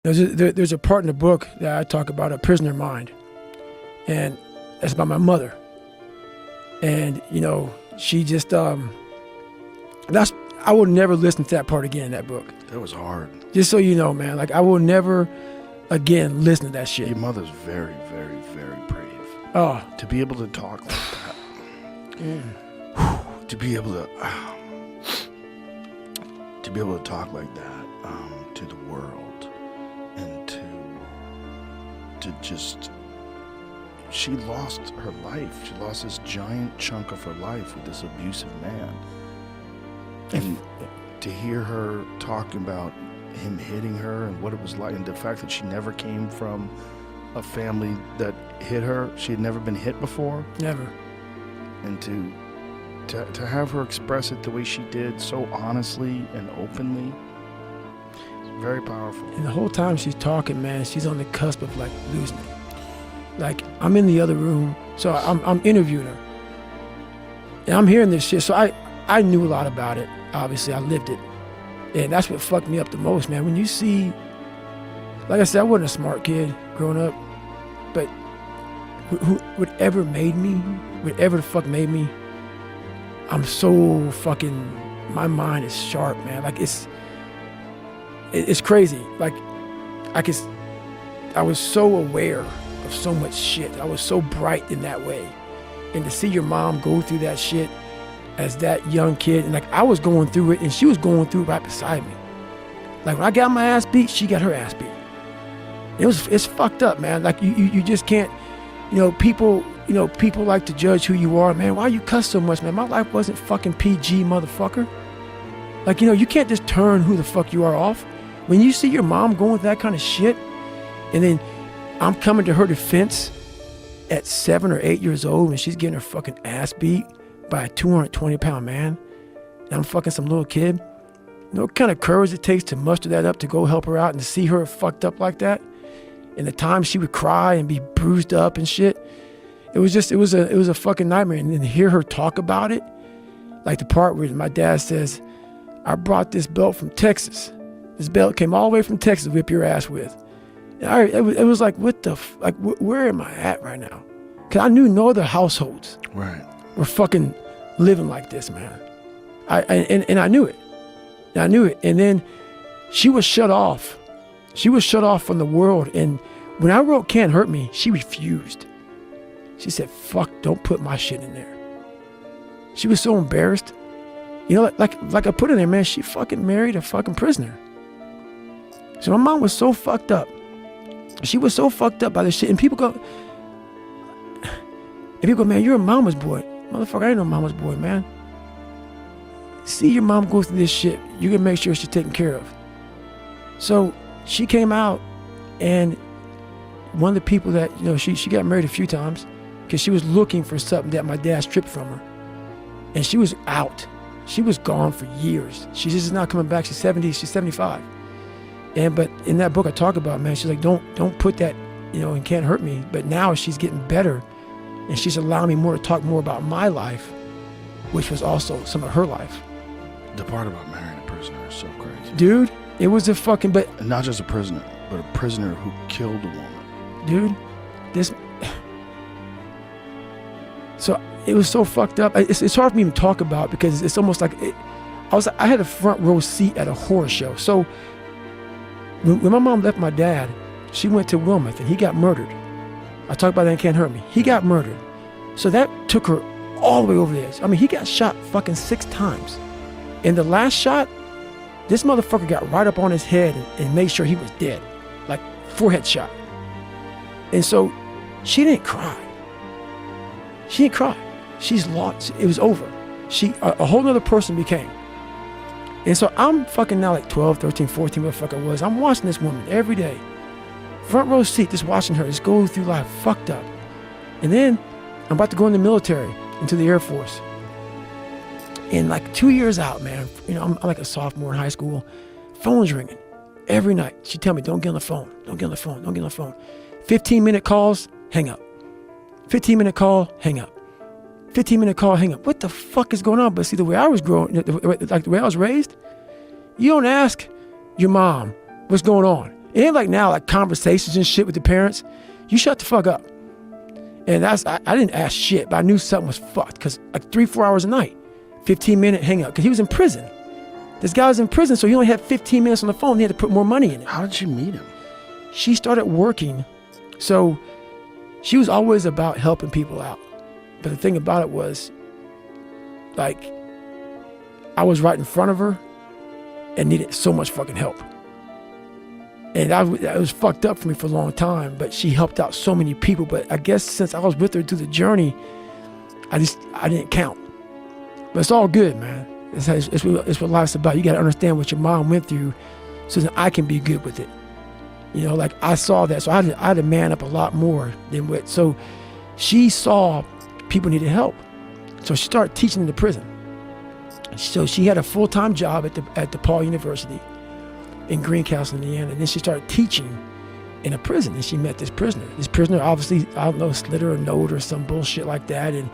There's a part in the book that I talk about, a prisoner mind, and that's about my mother. And she just I will never listen to that part again in that book. That was hard. Just so you know, man, like I will never again listen to that shit. Your mother's very, very, very brave. Oh, to be able to talk like that, to be able to talk like that to the world, and to just, she lost her life. She lost this giant chunk of her life with this abusive man. And to hear her talking about him hitting her and what it was like, and the fact that she never came from a family that hit her, she had never been hit before. Never. And to have her express it the way she did, so honestly and openly, it's very powerful. And the whole time she's talking, man, she's on the cusp of like losing it. Like I'm in the other room, so I'm interviewing her, and I'm hearing this shit. So I knew a lot about it. Obviously, I lived it, and that's what fucked me up the most, man. When you see, like I said, I wasn't a smart kid growing up, but whatever the fuck made me, I'm so fucking, my mind is sharp, man. Like it's crazy. Like I was so aware of so much shit. I was so bright in that way, and to see your mom go through that shit as that young kid, and like I was going through it and she was going through it right beside me. Like when I got my ass beat, she got her ass beat. It's fucked up, man. Like you just can't, people like to judge who you are, man. Why you cuss so much, man? My life wasn't fucking PG, motherfucker. Like, you can't just turn who the fuck you are off. When you see your mom going through that kind of shit, and then I'm coming to her defense at 7 or 8 years old when she's getting her fucking ass beat by a 220-pound man, and I'm fucking some little kid. You know what kind of courage it takes to muster that up to go help her out and to see her fucked up like that? And the time she would cry and be bruised up and shit, it was a fucking nightmare. And then to hear her talk about it, like the part where my dad says, I brought this belt from Texas. This belt came all the way from Texas to whip your ass with. And it was like, what the, where am I at right now? Because I knew no other households were fucking living like this, man. And I knew it. And I knew it. And then she was shut off. She was shut off from the world. And when I wrote Can't Hurt Me, she refused. She said, fuck, don't put my shit in there. She was so embarrassed. Like I put in there, man, she fucking married a fucking prisoner. So my mom was so fucked up. She was so fucked up by this shit. And people go, man, you're a mama's boy. Motherfucker, I ain't no mama's boy, man. See your mom go through this shit, you can make sure she's taken care of. So she came out, and one of the people that, she got married a few times because she was looking for something that my dad stripped from her. And she was out. She was gone for years. She's just not coming back. She's 70, she's 75. But in that book I talk about, man, she's like, don't put that, and Can't Hurt Me. But now she's getting better, and she's allowing me more to talk more about my life, which was also some of her life. The part about marrying a prisoner is so crazy. Dude, it was a fucking, but... And not just a prisoner, but a prisoner who killed a woman. Dude, this... So it was so fucked up. It's hard for me to talk about because it's almost like... I had a front row seat at a horror show. So when my mom left my dad, she went to Wilmouth and he got murdered. I talk about that in Can't Hurt Me. He got murdered. So that took her all the way over the edge. I mean, he got shot fucking 6 times. And the last shot, this motherfucker got right up on his head and made sure he was dead. Like, forehead shot. And so she didn't cry. She didn't cry. She's lost. It was over. A whole nother person became. And so I'm fucking now like 12, 13, 14, whatever the fuck I was. I'm watching this woman every day. Front row seat, just watching her, just go through life, fucked up. And then I'm about to go in the military, into the Air Force. And like 2 years out, man, I'm like a sophomore in high school. Phone's ringing every night. She'd tell me, don't get on the phone. Don't get on the phone. Don't get on the phone. 15-minute calls, hang up. 15-minute call, hang up. 15-minute call, hang up. What the fuck is going on? But see, the way I was growing, like the way I was raised, you don't ask your mom what's going on. It ain't like now, like conversations and shit with the parents. You shut the fuck up. And I didn't ask shit, but I knew something was fucked because like 3-4 hours a night, 15-minute hang up, because he was in prison. This guy was in prison, so he only had 15 minutes on the phone. He had to put more money in it. How did you meet him? She started working. So she was always about helping people out. But the thing about it was, like, I was right in front of her and needed so much fucking help. And it was fucked up for me for a long time, but she helped out so many people. But I guess since I was with her through the journey, I didn't count. But it's all good, man. It's what life's about. You got to understand what your mom went through so that I can be good with it. You know, like I saw that. So I had to man up a lot more than what. So she saw people needed help. So she started teaching in the prison. So she had a full-time job at the DePaul University in Greencastle, Indiana. And then she started teaching in a prison. And she met this prisoner. This prisoner obviously, I don't know, slid her a note or some bullshit like that. And,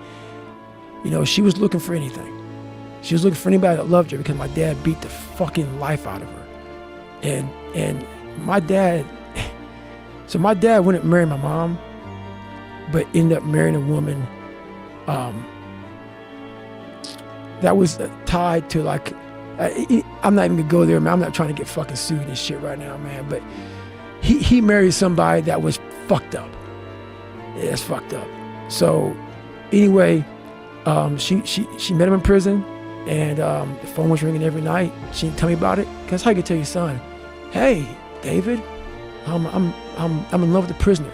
you know, she was looking for anything. She was looking for anybody that loved her because my dad beat the fucking life out of her. And my dad, so my dad wouldn't marry my mom, but ended up marrying a woman that was tied to like, I'm not even gonna go there, man. I'm not trying to get fucking sued and shit right now, man. But he married somebody that was fucked up. Yeah, it's fucked up. So anyway, she met him in prison, and the phone was ringing every night. She didn't tell me about it. Cause how you can tell your son, hey, David, I'm in love with the prisoner.